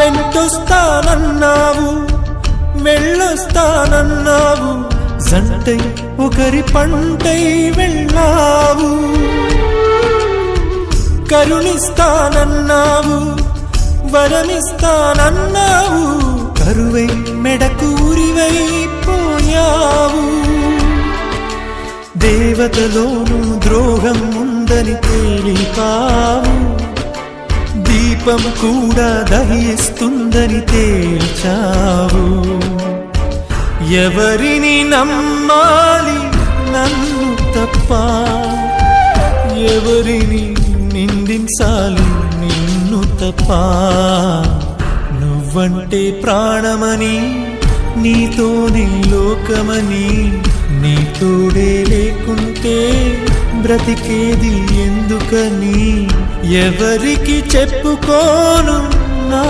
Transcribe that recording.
వెంటొస్తానన్నావు, వెళ్ళొస్తానన్నావు, జంటై ఒకరి పంటై వెళ్ళావు. కరుణిస్తానన్నావు, వరమిస్తానన్నావు, కరువై మెడకూరివైపోయావు. దేవతలోను ద్రోహం ఉందని తేలిపావు, దీపం కూడా దహిస్తుందని తేల్చావు. ఎవరిని నమ్మాలి నన్ను తప్ప, ఎవరిని నిందించాలి నిన్ను తప్ప. నువ్వంటే ప్రాణమని, నీతోనే లోకమని, నీ తోడే లేకుంటే బ్రతికేది ఎందుకని ఎవరికి చెప్పుకోను నా